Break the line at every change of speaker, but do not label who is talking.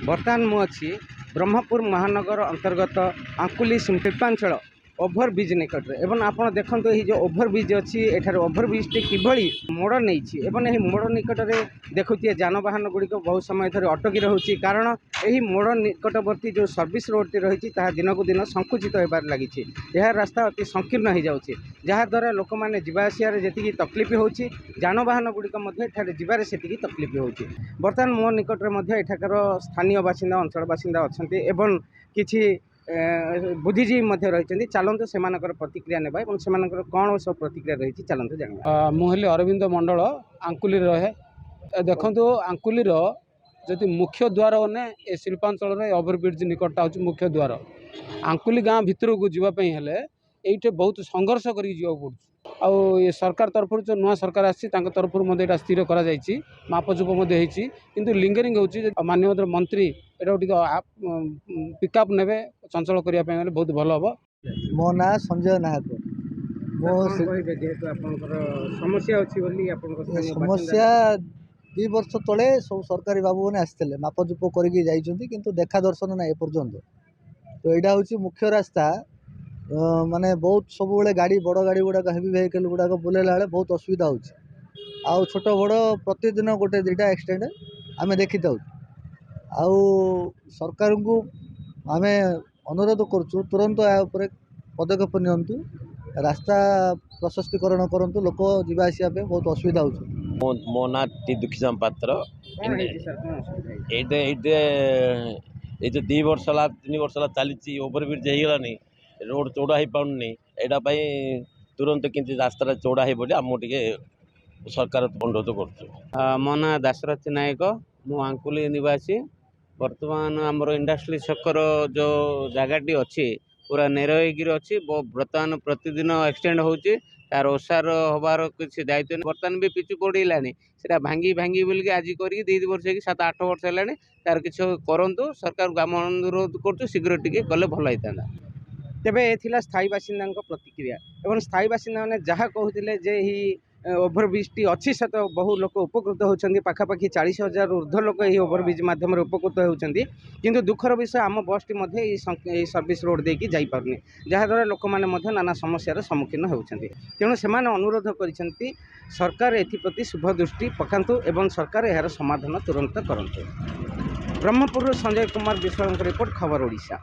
बर्तमान मुझे ब्रह्मपुर महानगर अंतर्गत आंकुली शिल्पांचल ओभरब्रिज निकट में एवं आप देखते ये जो ओभरब्रिज अच्छी एठार ओभरब्रिज टी किभली मोड़ नहीं मोड़ निकट में देखुए जानवाहन गुड़िक बहुत समय धरी अटकी रोचे कारण यही मोड़ निकटवर्ती जो सर्विस रोड टी रही दिन को दिन संकुचित होबार लगी यह रास्ता अति संकीर्ण हो जाऊँगी जहाँद्वारा लोक मैंने जावासियार जी तकलीफ हो जानवाहन गुड़िक जीवार से तकलीफ हो बर्तमान मो निकट में एठाकर स्थानीय बासिंदा अंचल बासिंदा अच्छा एवं किसी बुद्धिजीवी रही चलते से प्रतिक्रिया नेबा और से कौन सब प्रतिक्रिया रही चलते जाना
मुहली अरविंद मंडल आंकुली रहे देखो आंकुली जदि मुख्य द्वार ने ए शिल्पांचल ओभरब्रिज निकटटा हूँ मुख्य द्वार आंकुली गाँ भितर को जीवाई हेले ये बहुत संघर्ष कर ये सरकार तरफ जो नुआ सरकार आसी तरफ स्थिर कर मापचुप किंतु लिंगरिंग हो माननीय मंत्री यहाँ पिकअप ने चंचल करने बहुत भल हम।
मो ना संजय नायक मो
समस्या
समस्या 2 वर्ष तले सब सरकारी बाबू मैंने आसते मापचुप कर देखा दर्शन ना एपर्यंत तो यहाँ हूँ मुख्य रास्ता माने बहुत सब गाड़ी बड़ गाड़ी गुड़ाक हेवी वेहिकल गुड़ाक बुलेला बेले बहुत असुविधा हो छोट बड़ प्रतिदिन गोटे 2टा एक्सीडेंट आम देखी था सरकार को आम अनुरोध करुँ तुरंत या पदक्षेप नियंतु रास्ता प्रशस्तीकरण करूँ लोक जावासिया बहुत असुविधा हो।
मो ना दुखीचाम पात्र ये 2 वर्ष 3 वर्ष चली ओभरब्रिज होगलानी रोड चौड़ा हो पानी यहाँ तुरंत कि रास्ता चौड़ा हो बोली आम टे सरकार अनुरोध कर।
मो ना दाशरथी नायक मु आंकुली निवासी बर्तमान आमर इंडस्ट्री छकर जो जगहटी अच्छी पूरा नेर अच्छी बर्तमान प्रतिदिन एक्सटेंड होची तार ओसार हबार किसी दायित्व बर्तमान भी पिचु पड़ानी से भांगी भांगी बोलिक आज कर 2 वर्ष कि 7-8 वर्ष है तार किसी करूँ सरकार आम अनुरोध कर शीघ्र टी कले भल होता।
तेबे ये स्थायी बासिंदा प्रतिक्रिया एवं स्थायी बासिंदा मैंने जहाँ कहते जे ही ओभरब्रिज टी अच्छी से तो बहु लोक उपकृत होती पाखापाखि 40,000 ऊर्ध्व लोक यही ओभरब्रिज मध्यम उपकृत होती किंतु दुखर विषय आम बस टी सर्विस रोड देकी जापारनी जहाँद्वारा लोक मैंने नाना समस्यार सम्मुखीन होती तेणु से अनुरोध कर सरकार एप्रति शुभ दृष्टि पकातु एवं सरकार यार समाधान तुरंत करते। ब्रह्मपुर संजय कुमार विश्वास रिपोर्ट खबर ओडिशा।